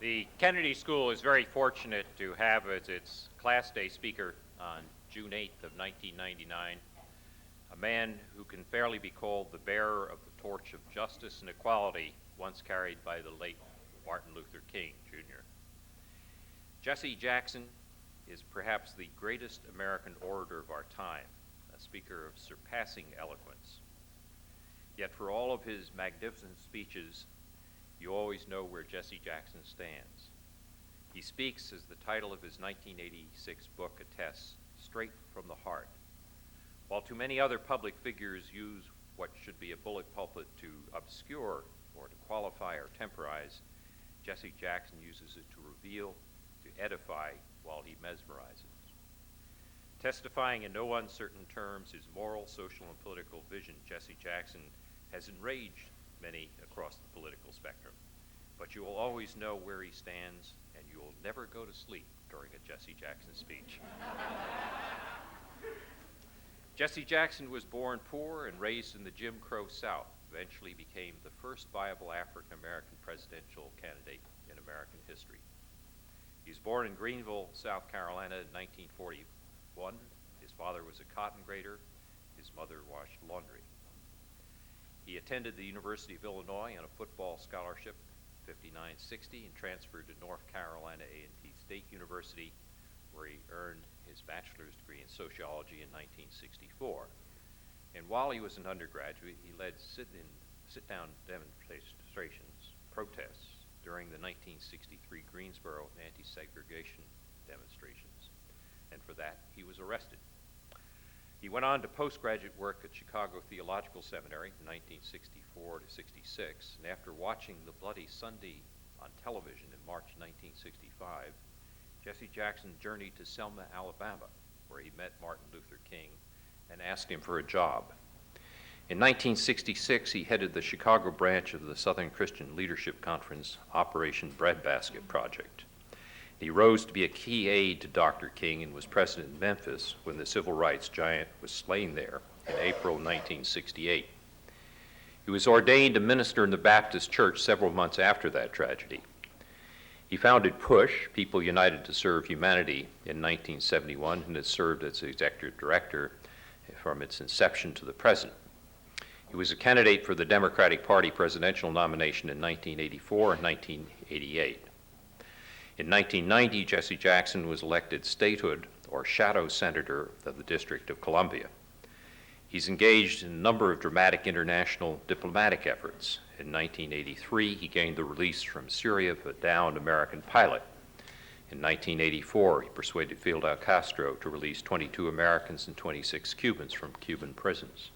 The Kennedy School is very fortunate to have as its Class Day speaker on June 8th of 1999, a man who can fairly be called the bearer of the torch of justice and equality once carried by the late Martin Luther King, Jr. Jesse Jackson is perhaps the greatest American orator of our time, a speaker of surpassing eloquence. Yet for all of his magnificent speeches, you always know where Jesse Jackson stands. He speaks, as the title of his 1986 book attests, straight from the heart. While too many other public figures use what should be a bullet pulpit to obscure or to qualify or temporize, Jesse Jackson uses it to reveal, to edify, while he mesmerizes. Testifying in no uncertain terms his moral, social, and political vision, Jesse Jackson has enraged many across the political spectrum. But you will always know where he stands, and you will never go to sleep during a Jesse Jackson speech. Jesse Jackson was born poor and raised in the Jim Crow South, eventually became the first viable African-American presidential candidate in American history. He was born in Greenville, South Carolina in 1941. His father was a cotton grader. His mother washed laundry. He attended the University of Illinois on a football scholarship, 59-60, and transferred to North Carolina A&T State University, where he earned his bachelor's degree in sociology in 1964. And while he was an undergraduate, he led sit-down demonstrations, protests, during the 1963 Greensboro anti-segregation demonstrations. And for that, he was arrested. He went on to postgraduate work at Chicago Theological Seminary from 1964 to 66, and after watching the Bloody Sunday on television in March 1965, Jesse Jackson journeyed to Selma, Alabama, where he met Martin Luther King and asked him for a job. In 1966, he headed the Chicago branch of the Southern Christian Leadership Conference Operation Breadbasket Project. He rose to be a key aide to Dr. King and was president in Memphis when the civil rights giant was slain there in April 1968. He was ordained a minister in the Baptist Church several months after that tragedy. He founded PUSH, People United to Serve Humanity, in 1971 and has served as executive director from its inception to the present. He was a candidate for the Democratic Party presidential nomination in 1984 and 1988. In 1990, Jesse Jackson was elected statehood, or shadow senator, of the District of Columbia. He's engaged in a number of dramatic international diplomatic efforts. In 1983, he gained the release from Syria of a downed American pilot. In 1984, he persuaded Fidel Castro to release 22 Americans and 26 Cubans from Cuban prisons.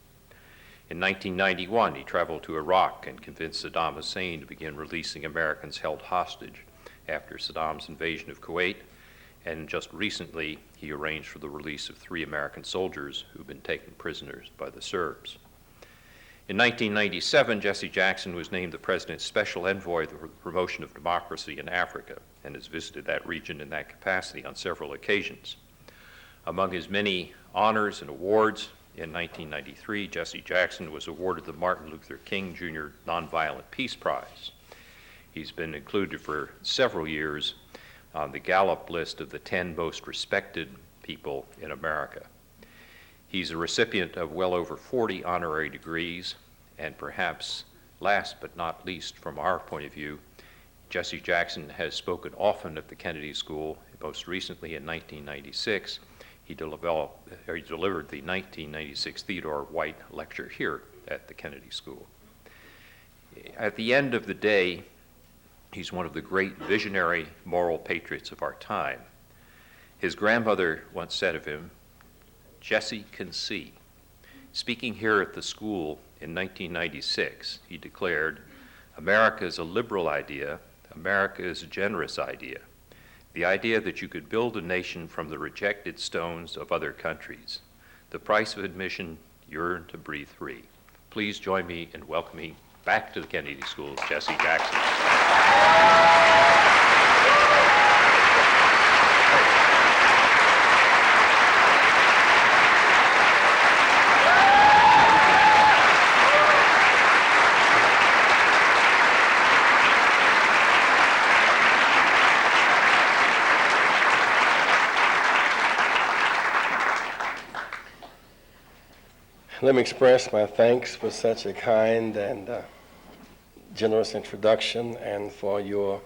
In 1991, he traveled to Iraq and convinced Saddam Hussein to begin releasing Americans held hostage after Saddam's invasion of Kuwait, and just recently he arranged for the release of 3 American soldiers who've been taken prisoners by the Serbs. In 1997, Jesse Jackson was named the President's Special Envoy for the promotion of democracy in Africa and has visited that region in that capacity on several occasions. Among his many honors and awards, in 1993, Jesse Jackson was awarded the Martin Luther King Jr. Nonviolent Peace Prize. He's been included for several years on the Gallup list of the 10 most respected people in America. He's a recipient of well over 40 honorary degrees, and perhaps last but not least from our point of view, Jesse Jackson has spoken often at the Kennedy School. Most recently in 1996, he delivered the 1996 Theodore White Lecture here at the Kennedy School. At the end of the day, he's one of the great visionary moral patriots of our time. His grandmother once said of him, "Jesse can see." Speaking here at the school in 1996, he declared, "America is a liberal idea. America is a generous idea. The idea that you could build a nation from the rejected stones of other countries. The price of admission, yearn to breathe free." Please join me in welcoming back to the Kennedy School, Jesse Jackson. Let me express my thanks for such a kind and generous introduction and for your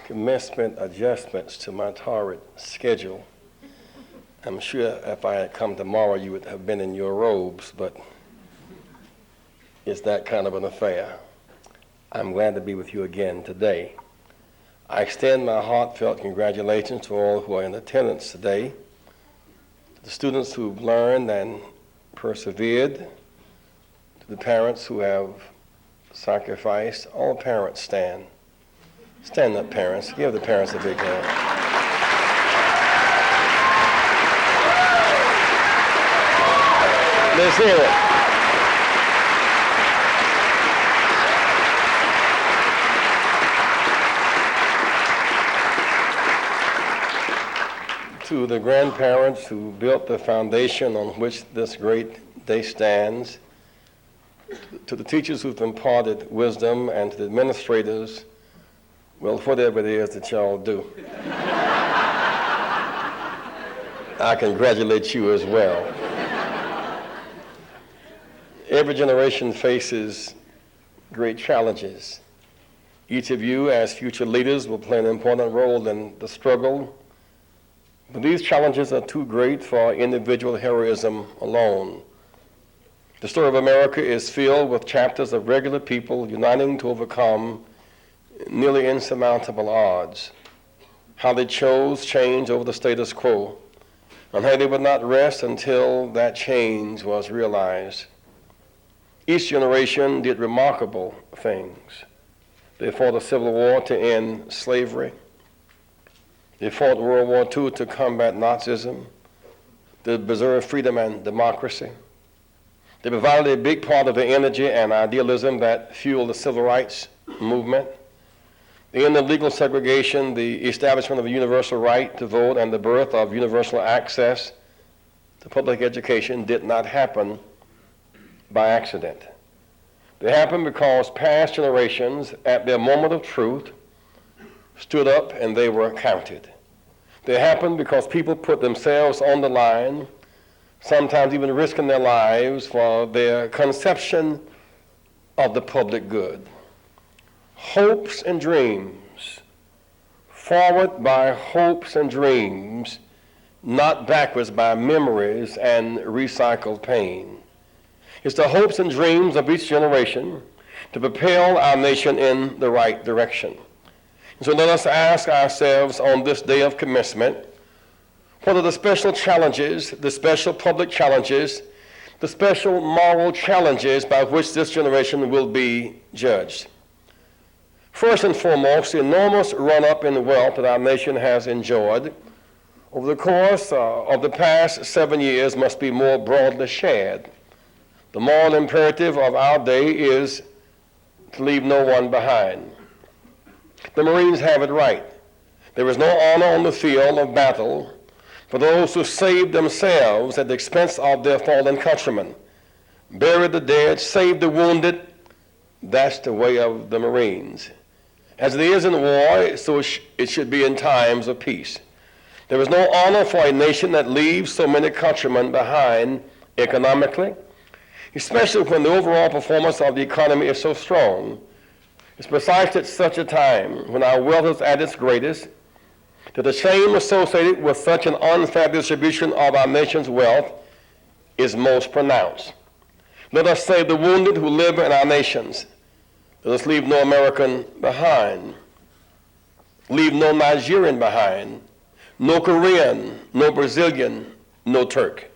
commencement adjustments to my torrid schedule. I'm sure if I had come tomorrow, you would have been in your robes, but it's that kind of an affair. I'm glad to be with you again today. I extend my heartfelt congratulations to all who are in attendance today, to the students who've learned and persevered, to the parents who have sacrificed. All parents stand. Stand up, parents. Give the parents a big hand. Let's hear it. To the grandparents who built the foundation on which this great day stands, to the teachers who've imparted wisdom, and to the administrators, well, whatever it is that y'all do, I congratulate you as well. Every generation faces great challenges. Each of you, as future leaders, will play an important role in the struggle. But these challenges are too great for individual heroism alone. The story of America is filled with chapters of regular people uniting to overcome nearly insurmountable odds, how they chose change over the status quo, and how they would not rest until that change was realized. Each generation did remarkable things. They fought a civil war to end slavery. They fought World War II to combat Nazism, to preserve freedom and democracy. They provided a big part of the energy and idealism that fueled the civil rights movement. They ended legal segregation, the establishment of a universal right to vote, and the birth of universal access to public education did not happen by accident. They happened because past generations, at their moment of truth, stood up and they were counted. They happened because people put themselves on the line, sometimes even risking their lives for their conception of the public good. Hopes and dreams, forward by hopes and dreams, not backwards by memories and recycled pain. It's the hopes and dreams of each generation to propel our nation in the right direction. So let us ask ourselves on this day of commencement, what are the special challenges, the special public challenges, the special moral challenges by which this generation will be judged? First and foremost, the enormous run-up in wealth that our nation has enjoyed over the course of the past 7 years must be more broadly shared. The moral imperative of our day is to leave no one behind. The Marines have it right. There is no honor on the field of battle for those who saved themselves at the expense of their fallen countrymen, buried the dead, saved the wounded. That's the way of the Marines. As it is in war, so it should be in times of peace. There is no honor for a nation that leaves so many countrymen behind economically, especially when the overall performance of the economy is so strong. It's precisely at such a time when our wealth is at its greatest that the shame associated with such an unfair distribution of our nation's wealth is most pronounced. Let us save the wounded who live in our nations. Let us leave no American behind. Leave no Nigerian behind, no Korean, no Brazilian, no Turk.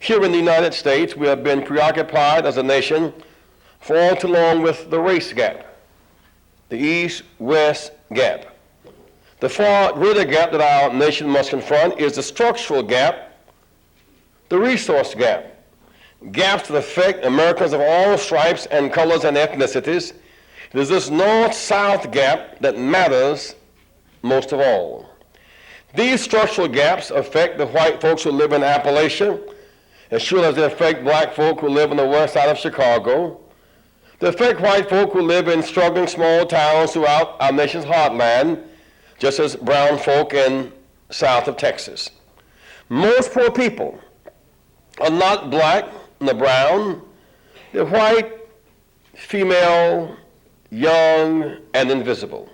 Here in the United States, we have been preoccupied as a nation for all too long with the race gap, the East-West gap. The far greater gap that our nation must confront is the structural gap, the resource gap. Gaps that affect Americans of all stripes and colors and ethnicities. It is this north-south gap that matters most of all. These structural gaps affect the white folks who live in Appalachia, as sure as they affect black folk who live on the west side of Chicago. They affect white folk who live in struggling small towns throughout our nation's heartland, just as brown folk in south of Texas. Most poor people are not black and the brown, the white, female, young, and invisible.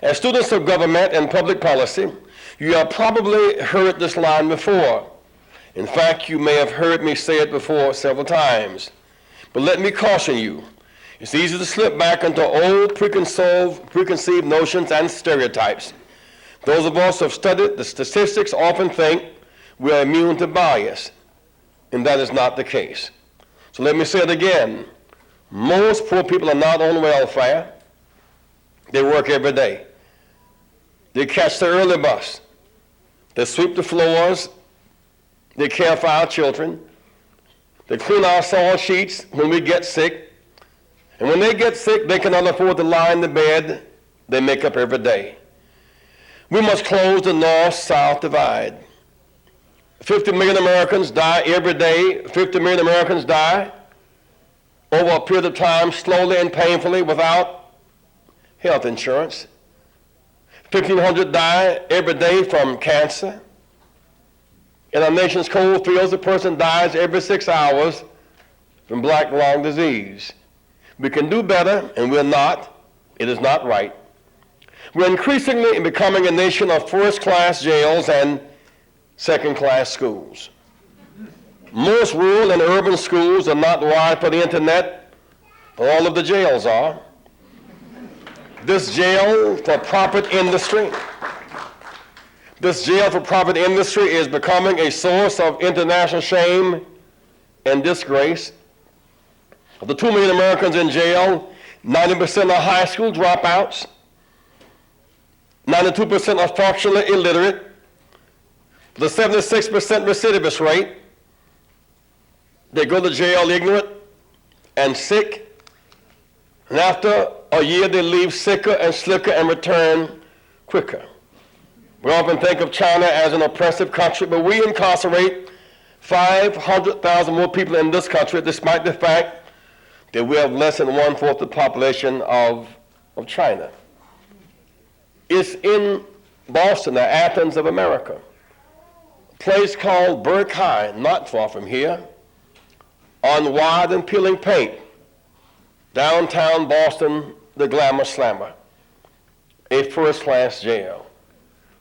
As students of government and public policy, you have probably heard this line before. In fact, you may have heard me say it before several times. But let me caution you, it's easy to slip back into old preconceived notions and stereotypes. Those of us who have studied the statistics often think we are immune to bias, and that is not the case. So let me say it again. Most poor people are not on welfare. They work every day. They catch the early bus. They sweep the floors. They care for our children. They clean our soil sheets when we get sick. And when they get sick, they cannot afford to lie in the bed they make up every day. We must close the north-south divide. 50 million Americans die every day. 50 million Americans die over a period of time, slowly and painfully, without health insurance. 1,500 die every day from cancer. In our nation's coal fields, a person dies every 6 hours from black lung disease. We can do better, and we're not. It is not right. We're increasingly becoming a nation of first-class jails and second-class schools. Most rural and urban schools are not wired for the internet, but all of the jails are. This jail for profit industry is becoming a source of international shame and disgrace. Of the 2 million Americans in jail, 90% are high school dropouts, 92% are functionally illiterate, the 76% recidivist rate. They go to jail ignorant and sick, and after a year they leave sicker and slicker and return quicker. We often think of China as an oppressive country, but we incarcerate 500,000 more people in this country, despite the fact that we have less than 1/4 the population of China. It's in Boston, the Athens of America, a place called Burke High, not far from here, on wide and peeling paint, downtown Boston, the glamour slammer, a first-class jail.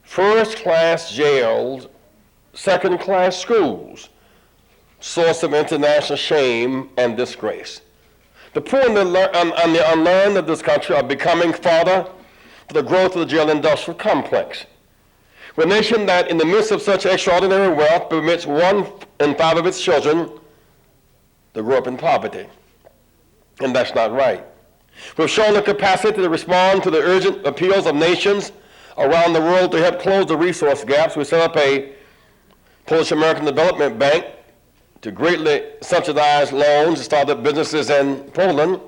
First-class jails, second-class schools, source of international shame and disgrace. The poor and the unlearned of this country are becoming fodder for the growth of the jail industrial complex. We're a nation that, in the midst of such extraordinary wealth, permits 1 in 5 of its children to grow up in poverty. And that's not right. We've shown the capacity to respond to the urgent appeals of nations around the world to help close the resource gaps. We set up a Polish-American Development Bank to greatly subsidize loans to start up businesses in Poland.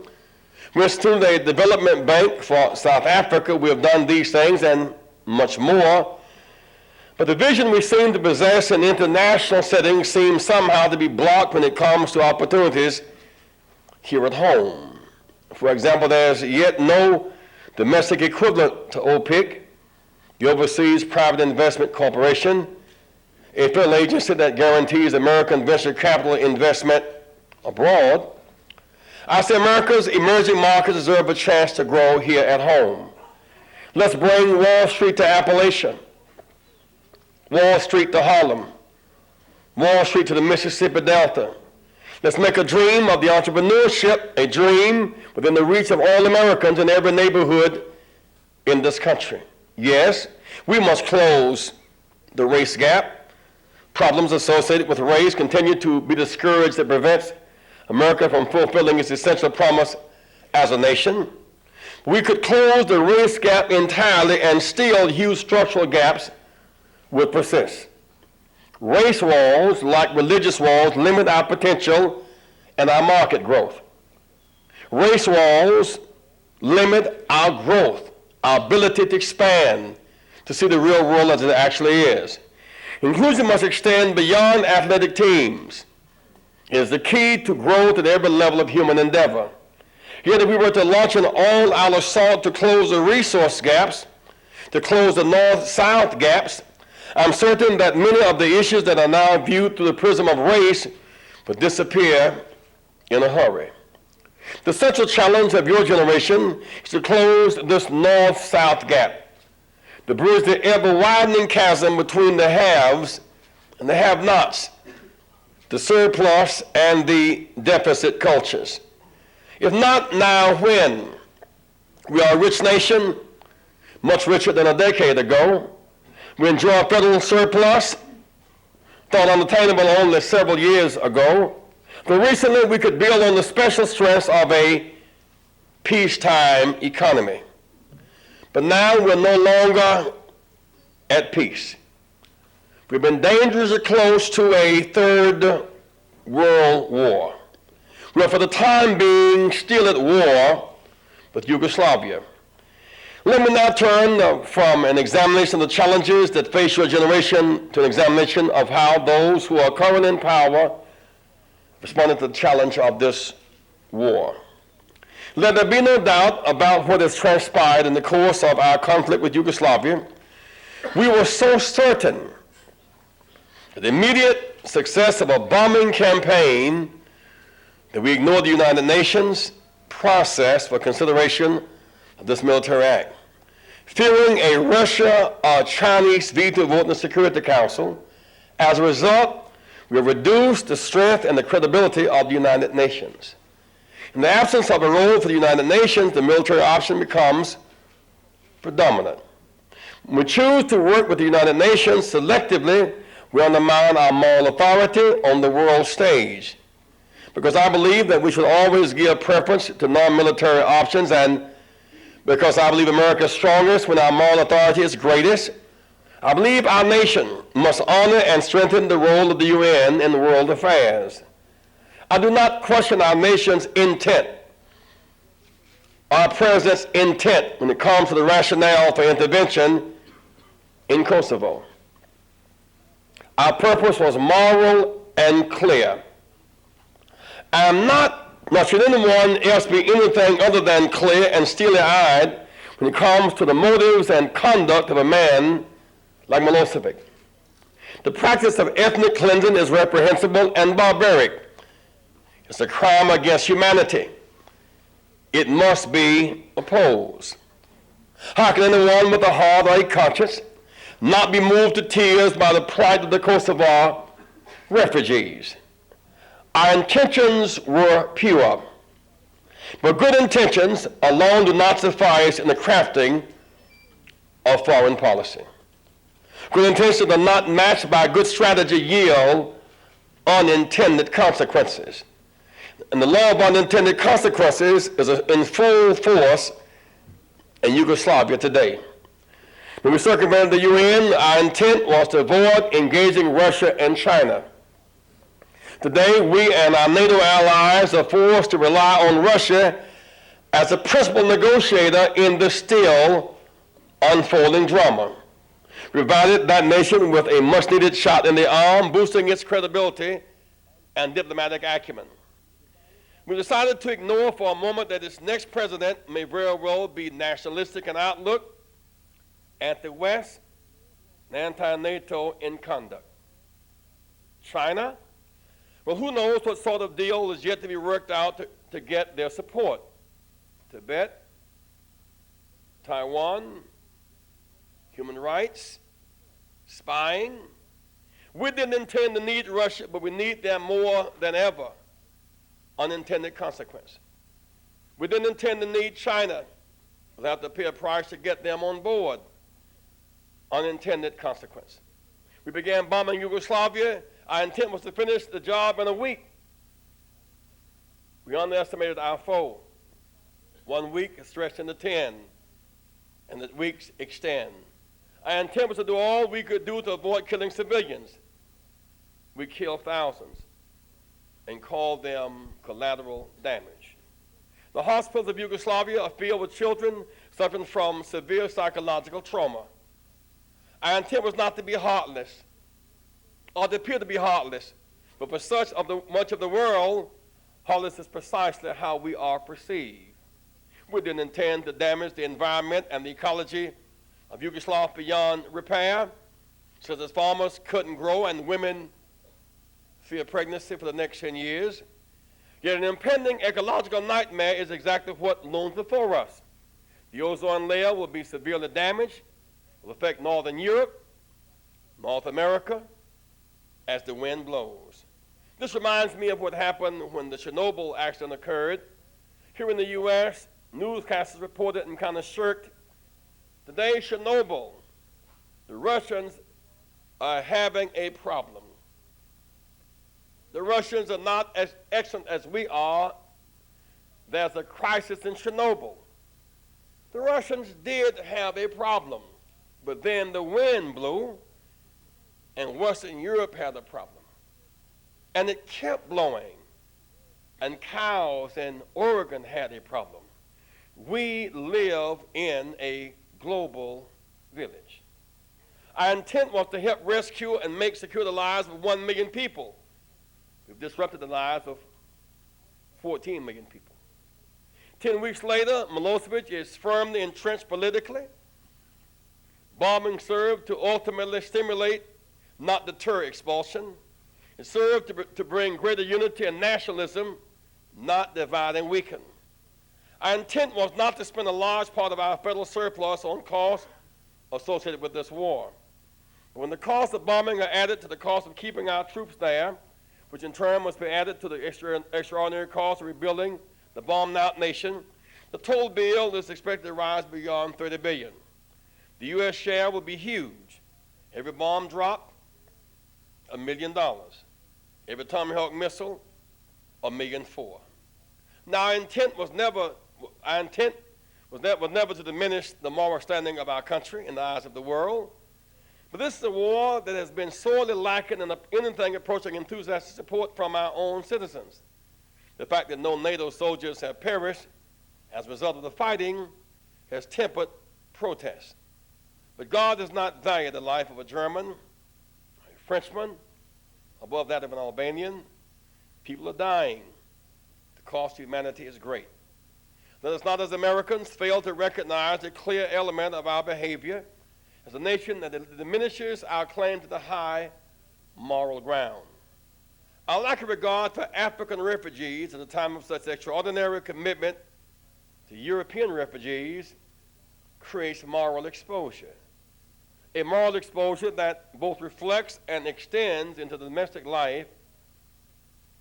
We instituted a development bank for South Africa. We have done these things and much more. But the vision we seem to possess in international settings seems somehow to be blocked when it comes to opportunities here at home. For example, there's yet no domestic equivalent to OPIC, the Overseas Private Investment Corporation, a federal agency that guarantees American venture capital investment abroad. I say America's emerging markets deserve a chance to grow here at home. Let's bring Wall Street to Appalachia, Wall Street to Harlem, Wall Street to the Mississippi Delta. Let's make a dream of the entrepreneurship, a dream within the reach of all Americans in every neighborhood in this country. Yes, we must close the race gap. Problems associated with race continue to be the scourge that prevents America from fulfilling its essential promise as a nation. We could close the race gap entirely, and still huge structural gaps would persist. Race walls, like religious walls, limit our potential and our market growth. Race walls limit our growth, our ability to expand, to see the real world as it actually is. Inclusion must extend beyond athletic teams. It is the key to growth at every level of human endeavor. Yet if we were to launch an all-out assault to close the resource gaps, to close the north-south gaps, I'm certain that many of the issues that are now viewed through the prism of race but disappear in a hurry. The central challenge of your generation is to close this north-south gap, to bridge the ever-widening chasm between the haves and the have-nots, the surplus and the deficit cultures. If not now, when? We are a rich nation, much richer than a decade ago. We enjoy a federal surplus, thought unattainable only several years ago. But recently, we could build on the special strengths of a peacetime economy. But now we're no longer at peace. We've been dangerously close to a third world war. We're for the time being still at war with Yugoslavia. Let me now turn from an examination of the challenges that face your generation to an examination of how those who are currently in power responded to the challenge of this war. Let there be no doubt about what has transpired in the course of our conflict with Yugoslavia. We were so certain that the immediate success of a bombing campaign that we ignored the United Nations process for consideration of this military act. Fearing a Russia or Chinese veto vote in the Security Council, as a result, we have reduced the strength and the credibility of the United Nations. In the absence of a role for the United Nations, the military option becomes predominant. When we choose to work with the United Nations selectively, we undermine our moral authority on the world stage. Because I believe that we should always give preference to non-military options, and because I believe America is strongest when our moral authority is greatest, I believe our nation must honor and strengthen the role of the UN in world affairs. I do not question our nation's intent, our president's intent when it comes to the rationale for intervention in Kosovo. Our purpose was moral and clear. I am not should anyone else be anything other than clear and steely-eyed when it comes to the motives and conduct of a man like Milosevic. The practice of ethnic cleansing is reprehensible and barbaric. It's a crime against humanity. It must be opposed. How can anyone with a heart or a conscience not be moved to tears by the plight of the Kosovo refugees? Our intentions were pure, but good intentions alone do not suffice in the crafting of foreign policy. Good intentions are not matched by good strategy yield unintended consequences. And the law of unintended consequences is in full force in Yugoslavia today. When we circumvented the UN, our intent was to avoid engaging Russia and China. Today, we and our NATO allies are forced to rely on Russia as a principal negotiator in the still unfolding drama. We provided that nation with a much-needed shot in the arm, boosting its credibility and diplomatic acumen. We decided to ignore for a moment that its next president may very well be nationalistic in outlook, anti-West, and anti-NATO in conduct. China? Well, who knows what sort of deal is yet to be worked out to get their support. Tibet, Taiwan, human rights, spying. We didn't intend to need Russia, but we need them more than ever. Unintended consequence. We didn't intend to need China. We'll have to pay a price to get them on board. Unintended consequence. We began bombing Yugoslavia. Our intent was to finish the job in a week. We underestimated our foe. 1 week stretched into 10, and the weeks extend. Our intent was to do all we could do to avoid killing civilians. We killed thousands and called them collateral damage. The hospitals of Yugoslavia are filled with children suffering from severe psychological trauma. Our intent was not to be heartless, or to appear to be heartless, but for much of the world, heartless is precisely how we are perceived. We didn't intend to damage the environment and the ecology of Yugoslavia beyond repair, so that farmers couldn't grow and women fear pregnancy for the next 10 years. Yet an impending ecological nightmare is exactly what looms before us. The ozone layer will be severely damaged, will affect northern Europe, North America, as the wind blows. This reminds me of what happened when the Chernobyl accident occurred. Here in the U.S., newscasters reported and kind of shirked. Today, Chernobyl, the Russians are having a problem. The Russians are not as excellent as we are. There's a crisis in Chernobyl. The Russians did have a problem, but then the wind blew, and Western Europe had a problem. And it kept blowing, and cows in Oregon had a problem. We live in a global village. Our intent was to help rescue and make secure the lives of 1 million people. We've disrupted the lives of 14 million people. 10 weeks later, Milosevic is firmly entrenched politically. Bombing served to ultimately stimulate, not deter expulsion. It served to bring greater unity and nationalism, not divide and weaken. Our intent was not to spend a large part of our federal surplus on costs associated with this war. But when the cost of bombing are added to the cost of keeping our troops there, which in turn must be added to the extraordinary cost of rebuilding the bombed-out nation, the total bill is expected to rise beyond $30 billion. The U.S. share will be huge. Every bomb drop, $1 million. Every Tomahawk missile, $1.4 million. Now, our intent was never to diminish the moral standing of our country in the eyes of the world. But this is a war that has been sorely lacking in anything approaching enthusiastic support from our own citizens. The fact that no NATO soldiers have perished as a result of the fighting has tempered protests. But God does not value the life of a German, a Frenchman, above that of an Albanian. People are dying. The cost to humanity is great. Let us not, as Americans, fail to recognize a clear element of our behavior as a nation that diminishes our claim to the high moral ground. Our lack of regard for African refugees at a time of such extraordinary commitment to European refugees creates moral exposure. A moral exposure that both reflects and extends into the domestic life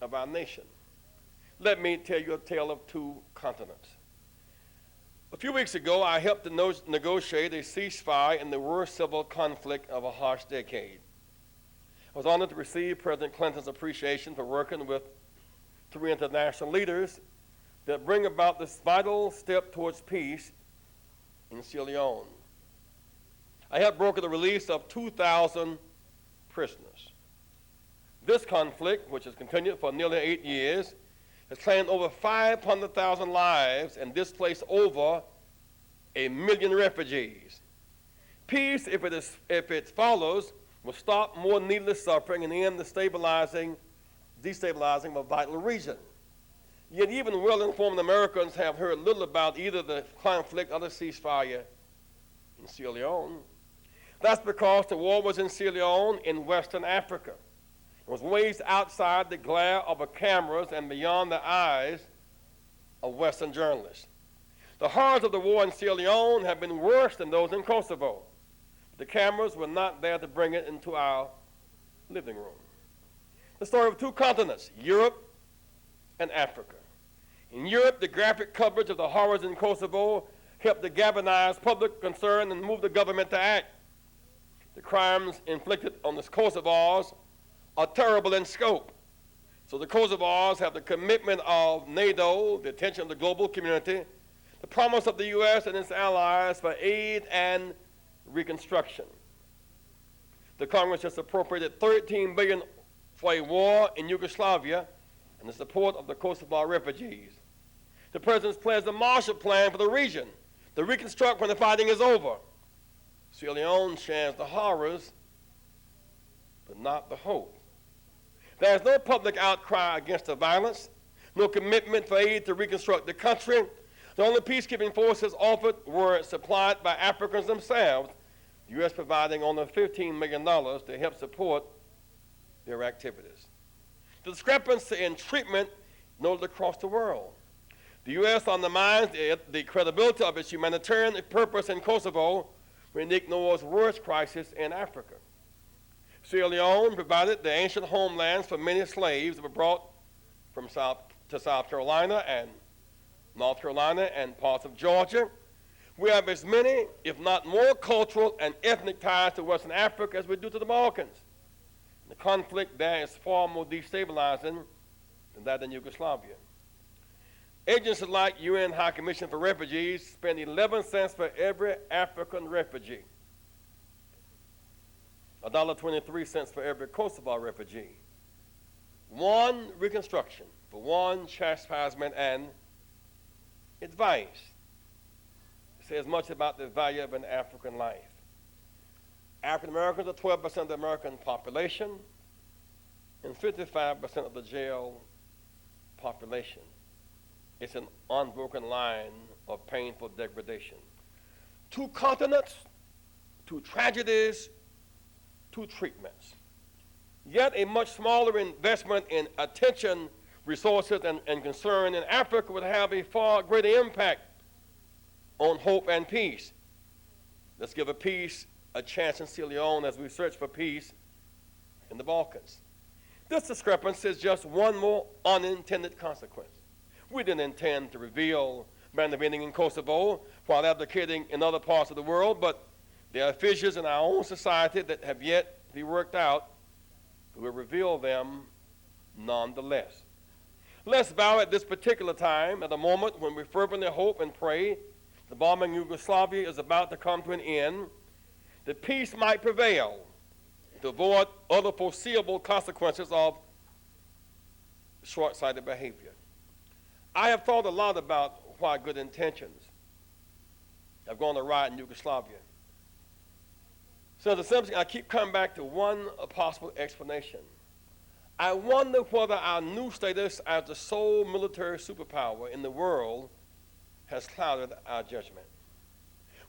of our nation. Let me tell you a tale of two continents. A few weeks ago, I helped to negotiate a ceasefire in the worst civil conflict of a harsh decade. I was honored to receive President Clinton's appreciation for working with 3 international leaders that bring about this vital step towards peace in Sierra Leone. I helped broker the release of 2,000 prisoners. This conflict, which has continued for nearly 8 years, has claimed over 500,000 lives and displaced over 1 million refugees. Peace, if it follows, will stop more needless suffering and end the destabilizing of a vital region. Yet even well-informed Americans have heard little about either the conflict or the ceasefire in Sierra Leone. That's because the war was in Sierra Leone in Western Africa. It was waged outside the glare of the cameras and beyond the eyes of Western journalists. The horrors of the war in Sierra Leone have been worse than those in Kosovo. The cameras were not there to bring it into our living room. The story of 2 continents, Europe and Africa. In Europe, the graphic coverage of the horrors in Kosovo helped to galvanize public concern and move the government to act. The crimes inflicted on the Kosovars are terrible in scope. So the Kosovars have the commitment of NATO, the attention of the global community, the promise of the U.S. and its allies for aid and reconstruction. The Congress just appropriated $13 billion for a war in Yugoslavia and the support of the Kosovo refugees. The President's pledged a Marshall Plan for the region to reconstruct when the fighting is over. Sierra Leone shares the horrors, but not the hope. There is no public outcry against the violence, no commitment for aid to reconstruct the country. The only peacekeeping forces offered were supplied by Africans themselves, the U.S. providing only $15 million to help support their activities. The discrepancy in treatment noted across the world. The U.S. undermines the credibility of its humanitarian purpose in Kosovo when it ignores worse crisis in Africa. Sierra Leone provided the ancient homelands for many slaves that were brought from South Carolina and North Carolina and parts of Georgia. We have as many, if not more, cultural and ethnic ties to Western Africa as we do to the Balkans. The conflict there is far more destabilizing than that in Yugoslavia. Agencies like UN High Commission for Refugees spend 11 cents for every African refugee, $1.23 for every Kosovo refugee, one reconstruction for one chastisement and advice. It says much about the value of an African life. African Americans are 12% of the American population and 55% of the jail population. It's an unbroken line of painful degradation. 2 continents, 2 tragedies, 2 treatments. Yet a much smaller investment in attention, resources, and concern in Africa would have a far greater impact on hope and peace. Let's give a chance in Sierra Leone as we search for peace in the Balkans. This discrepancy is just one more unintended consequence. We didn't intend to reveal bandit in Kosovo while advocating in other parts of the world, but there are fissures in our own society that have yet to be worked out. We will reveal them nonetheless. Let's bow at this particular time, at a moment when we fervently hope and pray the bombing in Yugoslavia is about to come to an end, that peace might prevail to avoid other foreseeable consequences of short-sighted behavior. I have thought a lot about why good intentions have gone awry in Yugoslavia. So I keep coming back to one possible explanation. I wonder whether our new status as the sole military superpower in the world has clouded our judgment.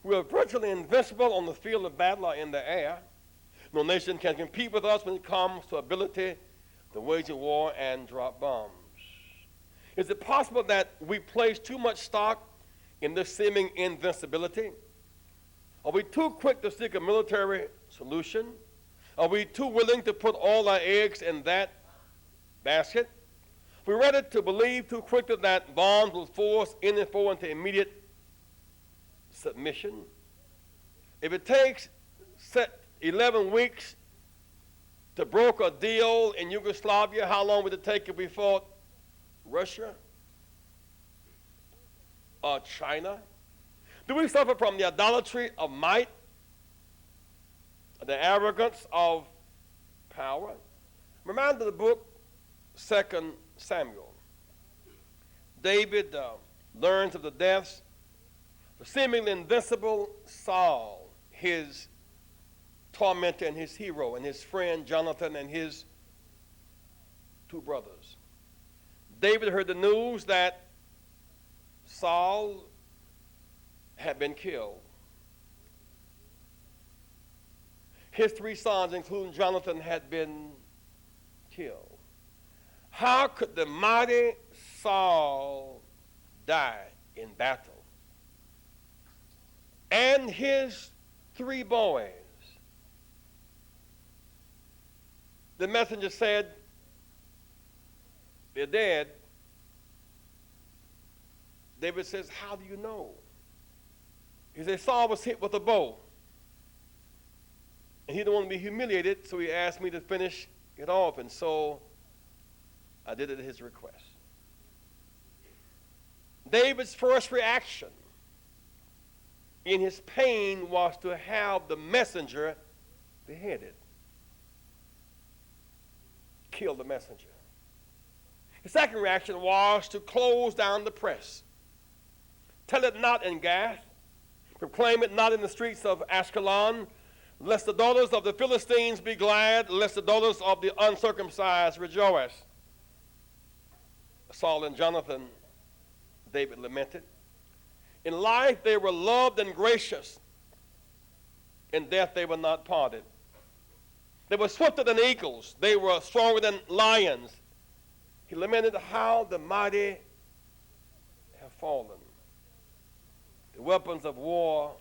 We are virtually invincible on the field of battle or in the air. No nation can compete with us when it comes to ability to wage a war and drop bombs. Is it possible that we place too much stock in this seeming invincibility? Are we too quick to seek a military solution? Are we too willing to put all our eggs in that basket? We're ready to believe too quickly that bombs will force any foe into immediate submission. If it takes 11 weeks to broker a deal in Yugoslavia, how long would it take if we fought Russia or China? Do we suffer from the idolatry of might, the arrogance of power? Remember the book 2 Samuel. David learns of the deaths, the seemingly invincible Saul, his tormentor and his hero, and his friend Jonathan and his 2 brothers. David heard the news that Saul had been killed. His 3 sons, including Jonathan, had been killed. How could the mighty Saul die in battle? And his 3 boys. The messenger said, they're dead. David says, how do you know? He said, Saul was hit with a bow. And he didn't want to be humiliated, so he asked me to finish it off. And so I did it at his request. David's first reaction in his pain was to have the messenger beheaded. Kill the messenger. His second reaction was to close down the press. Tell it not in Gath. Proclaim it not in the streets of Ashkelon, lest the daughters of the Philistines be glad, lest the daughters of the uncircumcised rejoice. Saul and Jonathan, David lamented. In life they were loved and gracious. In death they were not parted. They were swifter than eagles. They were stronger than lions. He lamented how the mighty have fallen. The weapons of war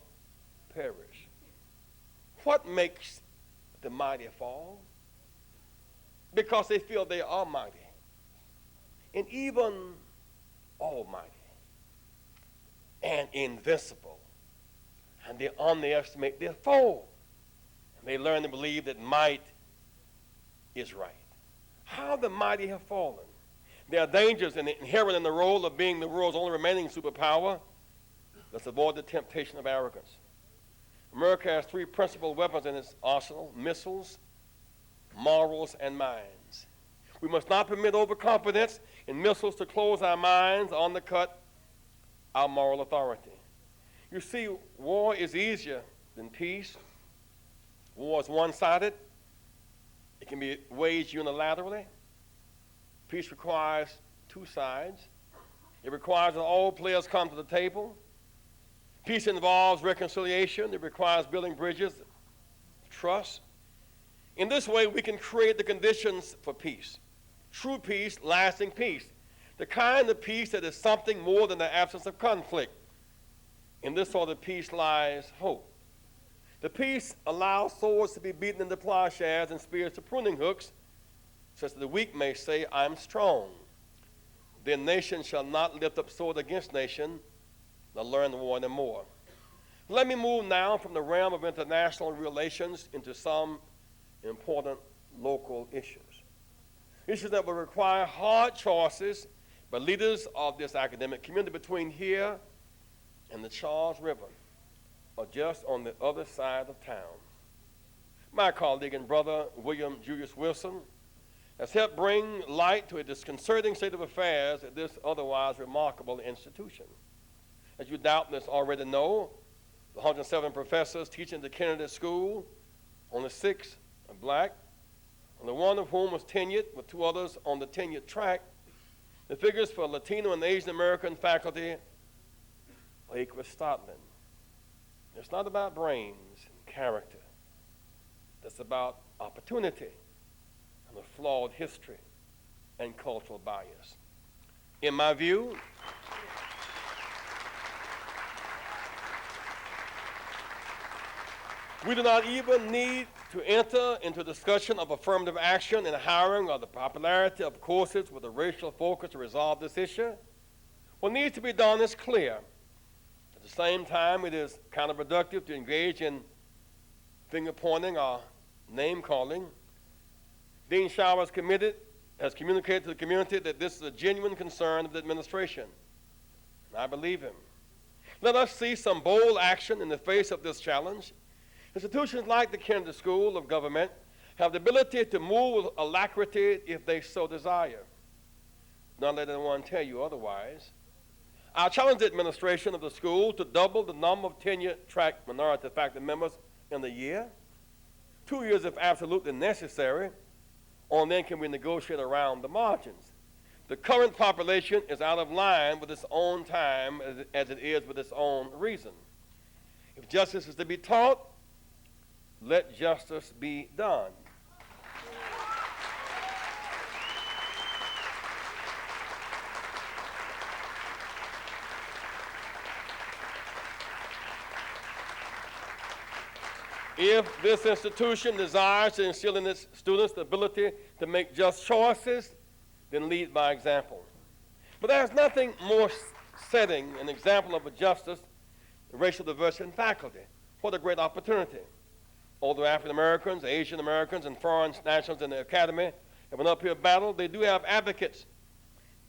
perish. What makes the mighty fall? Because they feel they are mighty and even almighty and invincible. And they underestimate their foe. And they learn to believe that might is right. How the mighty have fallen. There are dangers inherent in the role of being the world's only remaining superpower. Let's avoid the temptation of arrogance. America has three principal weapons in its arsenal: missiles, morals, and minds. We must not permit overconfidence in missiles to close our minds, undercut our moral authority. You see, war is easier than peace. War is one-sided. It can be waged unilaterally. Peace requires two sides. It requires that all players come to the table. Peace involves reconciliation. It requires building bridges, trust. In this way, we can create the conditions for peace. True peace, lasting peace. The kind of peace that is something more than the absence of conflict. In this sort of peace lies hope. The peace allows swords to be beaten into plowshares and spears to pruning hooks, such that the weak may say, "I'm strong." Then nation shall not lift up sword against nation, nor learn war no more. Let me move now from the realm of international relations into some important local issues. Issues that will require hard choices by leaders of this academic community between here and the Charles River, or just on the other side of town. My colleague and brother, William Julius Wilson, has helped bring light to a disconcerting state of affairs at this otherwise remarkable institution. As you doubtless already know, the 107 professors teaching at the Kennedy School, only 6 are black, only one of whom was tenured with 2 others on the tenured track. The figures for Latino and Asian American faculty are equally startling. It's not about brains and character. It's about opportunity and a flawed history and cultural bias. In my view, we do not even need to enter into discussion of affirmative action in hiring or the popularity of courses with a racial focus to resolve this issue. What needs to be done is clear. At the same time, it is counterproductive to engage in finger-pointing or name-calling. Dean Showers has communicated to the community that this is a genuine concern of the administration, and I believe him. Let us see some bold action in the face of this challenge. Institutions like the Kennedy School of Government have the ability to move with alacrity if they so desire. Don't let anyone tell you otherwise. I challenge the administration of the school to double the number of tenure-track minority faculty members in the year. 2 years if absolutely necessary, or then can we negotiate around the margins. The current population is out of line with its own time as it is with its own reason. If justice is to be taught, let justice be done. If this institution desires to instill in its students the ability to make just choices, then lead by example. But there's nothing more setting an example of a justice than racial diversity in faculty. What a great opportunity. Although African Americans, Asian Americans, and foreign nationals in the academy have an uphill battle, they do have advocates,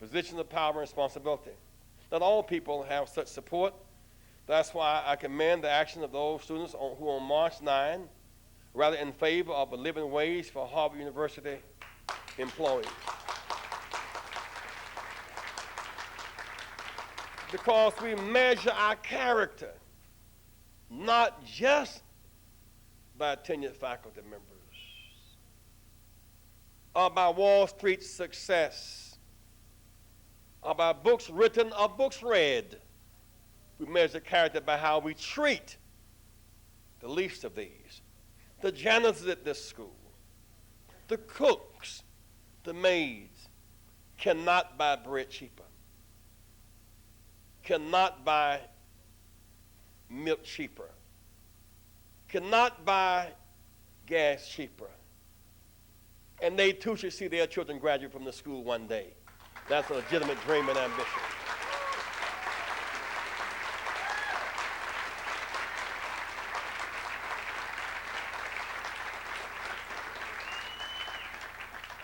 positions of power and responsibility. Not all people have such support. That's why I commend the action of those students who on March 9, rather in favor of a living wage for Harvard University employees. Because we measure our character not just by tenured faculty members or by Wall Street's success or by books written or books read. We measure character by how we treat the least of these, the janitors at this school, the cooks, the maids, cannot buy bread cheaper, cannot buy milk cheaper, cannot buy gas cheaper. And they too should see their children graduate from the school one day. That's a legitimate dream and ambition.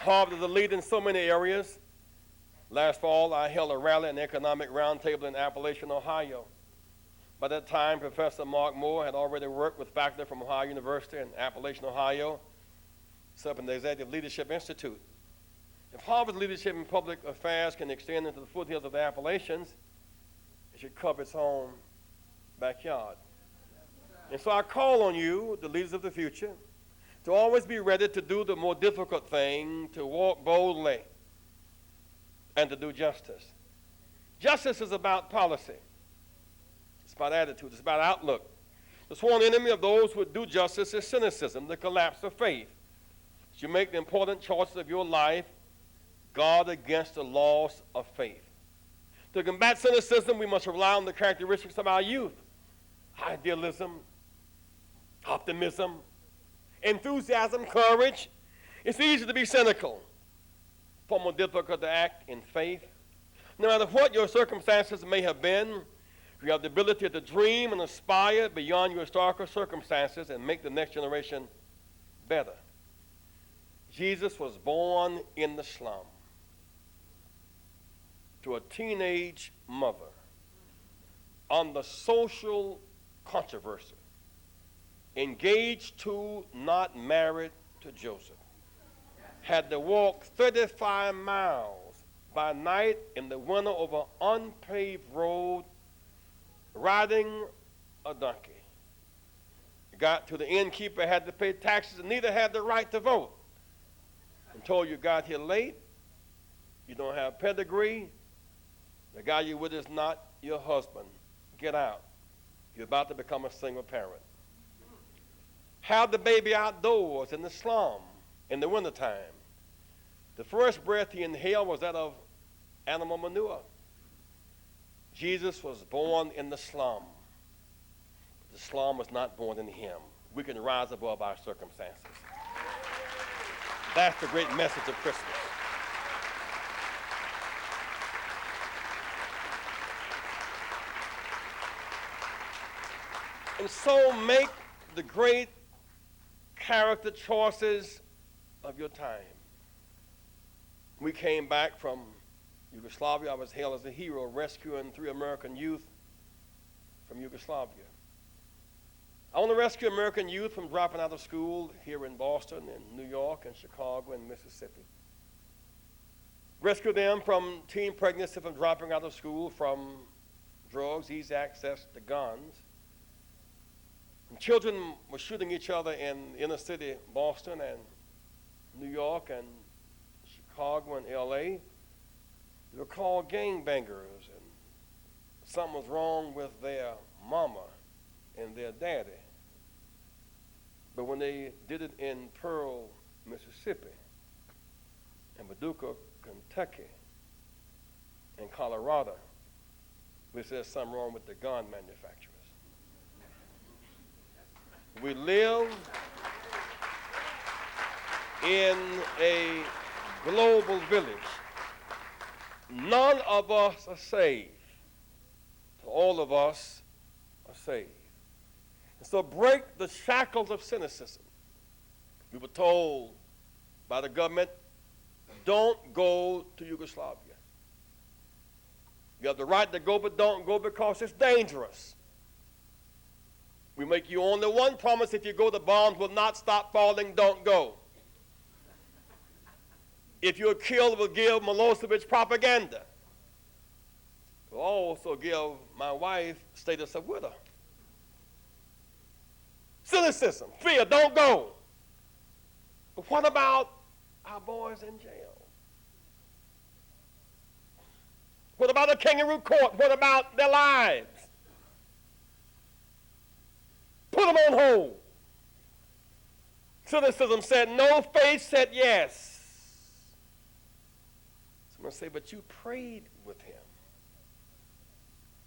Harvard is a leader in so many areas. Last fall, I held a rally and economic roundtable in Appalachian, Ohio. By that time, Professor Mark Moore had already worked with faculty from Ohio University in Appalachian, Ohio, set up an Executive Leadership Institute. If Harvard's leadership in public affairs can extend into the foothills of the Appalachians, it should cover its own backyard. And so I call on you, the leaders of the future, to always be ready to do the more difficult thing, to walk boldly, and to do justice. Justice is about policy. It's about attitude. It's about outlook. The sworn enemy of those who would do justice is cynicism, the collapse of faith. As you make the important choices of your life, guard against the loss of faith. To combat cynicism, we must rely on the characteristics of our youth: idealism, optimism, enthusiasm, courage. It's easy to be cynical, far more difficult to act in faith. No matter what your circumstances may have been, you have the ability to dream and aspire beyond your historical circumstances and make the next generation better. Jesus was born in the slum to a teenage mother under social controversy, engaged to, not married to Joseph, had to walk 35 miles by night in the winter over unpaved road, riding a donkey. Got to the innkeeper, had to pay taxes, and neither had the right to vote. And told you got here late, you don't have pedigree, the guy you're with is not your husband. Get out. You're about to become a single parent. Have the baby outdoors in the slum in the wintertime. The first breath he inhaled was that of animal manure. Jesus was born in the slum. The slum was not born in him. We can rise above our circumstances. That's the great message of Christmas. And so make the great character choices of your time. We came back from Yugoslavia. I was hailed as a hero, rescuing 3 American youth from Yugoslavia. I want to rescue American youth from dropping out of school here in Boston and New York and Chicago and Mississippi. Rescue them from teen pregnancy, from dropping out of school, from drugs, easy access to guns. And children were shooting each other in inner city Boston and New York and Chicago and LA. They were called gangbangers, and something was wrong with their mama and their daddy. But when they did it in Pearl, Mississippi, and Paducah, Kentucky, and Colorado, we said something wrong with the gun manufacturers. We live in a global village. None of us are saved. All of us are saved. And so break the shackles of cynicism. We were told by the government, don't go to Yugoslavia. You have the right to go, but don't go because it's dangerous. We make you only one promise: if you go, the bombs will not stop falling. Don't go. If you're killed, we'll give Milosevic propaganda. We'll also give my wife status of widow. Cynicism, fear, don't go. But what about our boys in jail? What about the kangaroo court? What about their lives? Put them on hold. Cynicism said no, faith said yes. I'm going to say, but you prayed with him.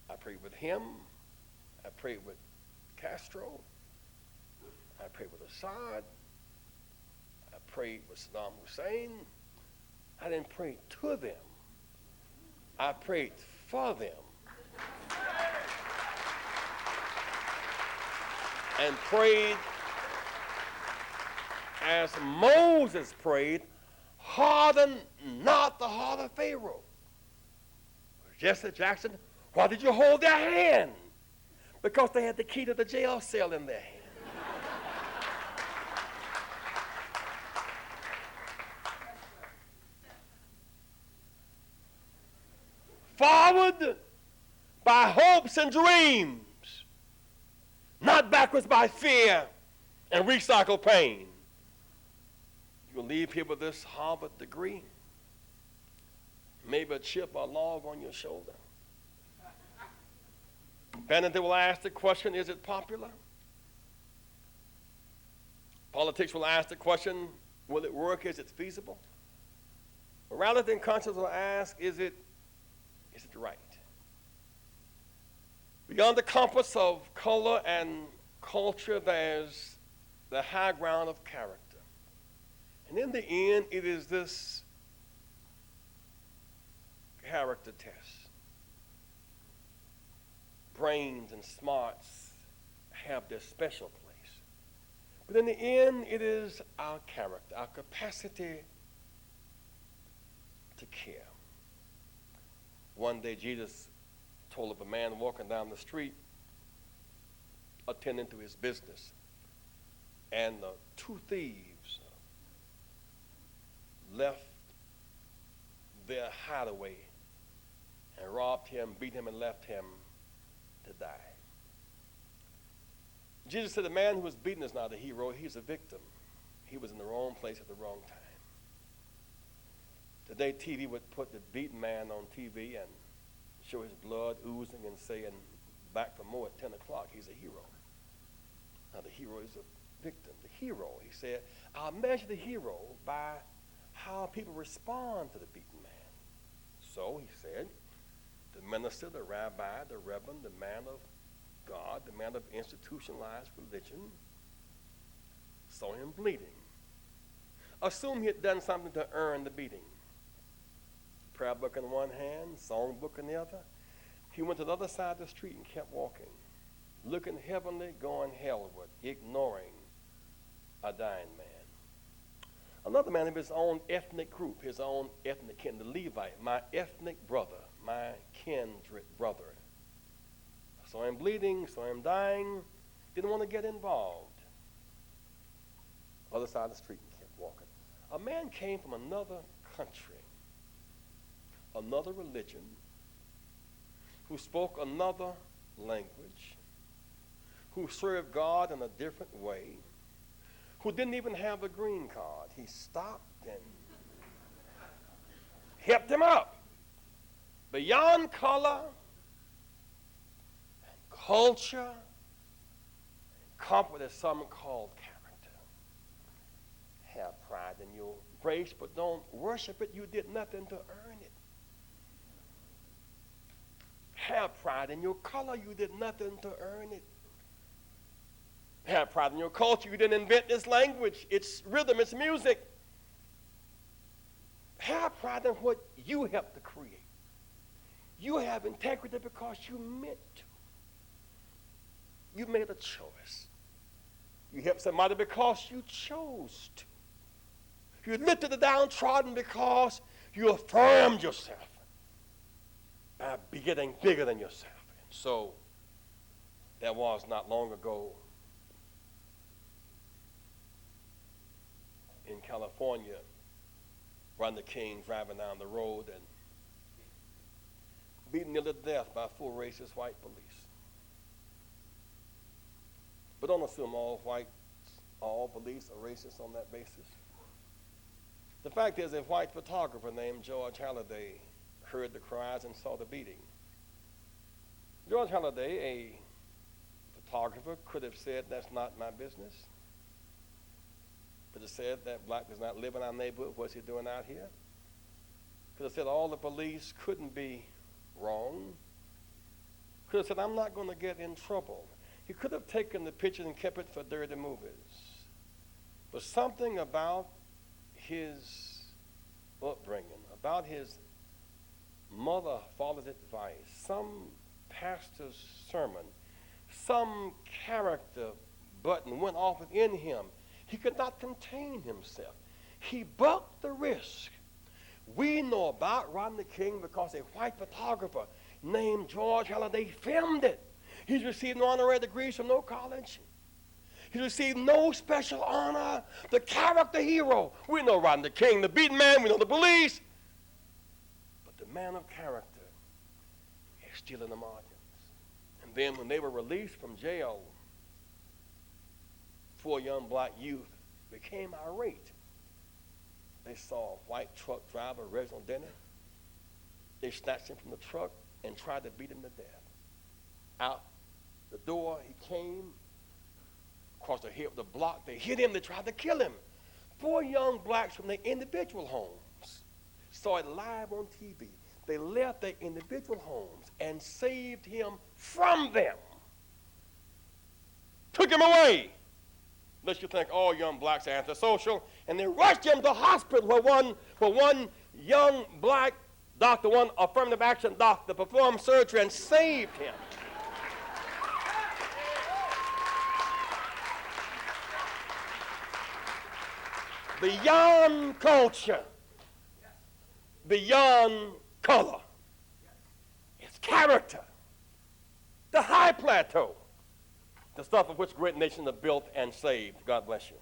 I prayed with him. I prayed with Castro. I prayed with Assad. I prayed with Saddam Hussein. I didn't pray to them. I prayed for them. And prayed as Moses prayed, harden not the heart of Pharaoh. Jesse Jackson, why did you hold their hand? Because they had the key to the jail cell in their hand. Forward by hopes and dreams, not backwards by fear and recycled pain. You'll leave here with this Harvard degree, maybe a chip or log on your shoulder. Vanity will ask the question, is it popular? Politics will ask the question, will it work? Is it feasible? Morality and conscience will ask, is it right? Beyond the compass of color and culture, there's the high ground of character. And in the end, it is this character test. Brains and smarts have their special place. But in the end, it is our character, our capacity to care. One day, Jesus told of a man walking down the street, attending to his business, and two thieves left their hideaway and robbed him, beat him, and left him to die. Jesus said the man who was beaten is not a hero, he's a victim. He was in the wrong place at the wrong time. Today, TV would put the beaten man on TV and show his blood oozing and saying, back for more at 10 o'clock, he's a hero. Now, the hero is a victim. The hero, he said, I'll measure the hero by how people respond to the beaten man. So, he said, the minister, the rabbi, the reverend, the man of God, the man of institutionalized religion, saw him bleeding. Assume he had done something to earn the beating. Prayer book in one hand, song book in the other. He went to the other side of the street and kept walking, looking heavenly, going heavenward, ignoring a dying man. Another man of his own ethnic group, his own ethnic kin, the Levite, my ethnic brother, my kindred brother. Saw him bleeding, saw him dying, didn't want to get involved. Other side of the street and kept walking. A man came from another country, another religion, who spoke another language, who served God in a different way, who didn't even have a green card. He stopped and helped him up. Beyond color, and culture, and comfort is something called character. Have pride in your grace, but don't worship it. You did nothing to earn it. Have pride in your color. You did nothing to earn it. Have pride in your culture. You didn't invent this language. It's rhythm, it's music. Have pride in what you helped to create. You have integrity because you meant to. You made a choice. You helped somebody because you chose to. You lifted the downtrodden because you affirmed yourself by getting bigger than yourself. And so, there was not long ago in California, Rodney King driving down the road and beaten nearly to death by full racist white police. But don't assume all police are racist on that basis. The fact is, a white photographer named George Halliday heard the cries and saw the beating. George Halliday, a photographer, could have said, that's not my business. Could have said that black does not live in our neighborhood. What's he doing out here? Could have said all the police couldn't be wrong. Could have said, I'm not going to get in trouble. He could have taken the pictures and kept it for dirty movies. But something about his upbringing, about his mother, father's advice, some pastor's sermon, some character button went off within him. He could not contain himself. He bucked the risk. We know about Rodney King because a white photographer named George Halliday filmed it. He's received no honorary degrees from no college. He's received no special honor. The character hero. We know Rodney King, the beaten man. We know the police. But the man of character is still in the margins. And then when they were released from jail, 4 young black youth became irate. They saw a white truck driver, Reginald Denny. They snatched him from the truck and tried to beat him to death. Out the door he came, across the head of the block. They hit him. They tried to kill him. 4 young blacks from their individual homes saw it live on TV. They left their individual homes and saved him from them. Took him away. Lest you think all young blacks are antisocial. And they rushed him to hospital where one young black doctor, one affirmative action doctor, performed surgery and saved him. Beyond culture, beyond color, it's character. The high plateau, the stuff of which great nations are built and saved. God bless you.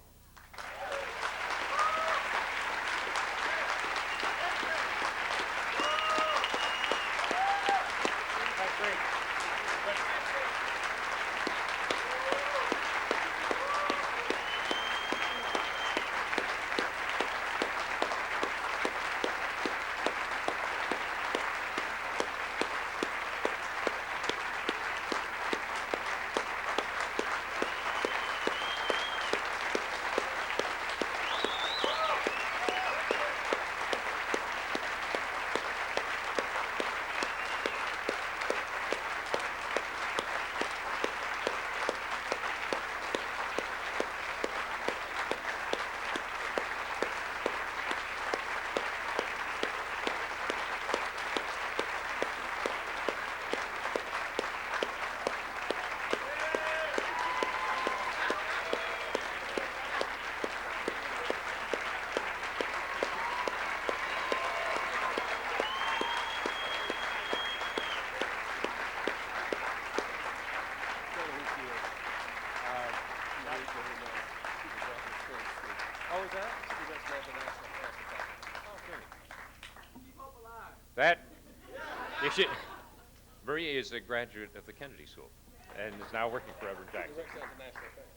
Maria is a graduate of the Kennedy School and is now working for Reverend Jackson.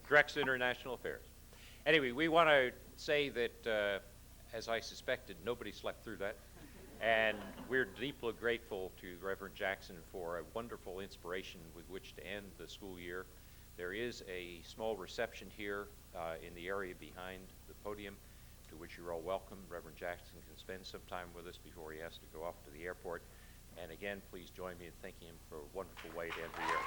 Directs International Affairs. Anyway, we want to say that, as I suspected, nobody slept through that. And we're deeply grateful to Reverend Jackson for a wonderful inspiration with which to end the school year. There is a small reception here in the area behind the podium, to which you're all welcome. Reverend Jackson can spend some time with us before he has to go off to the airport. And again, please join me in thanking him for a wonderful way to end the year.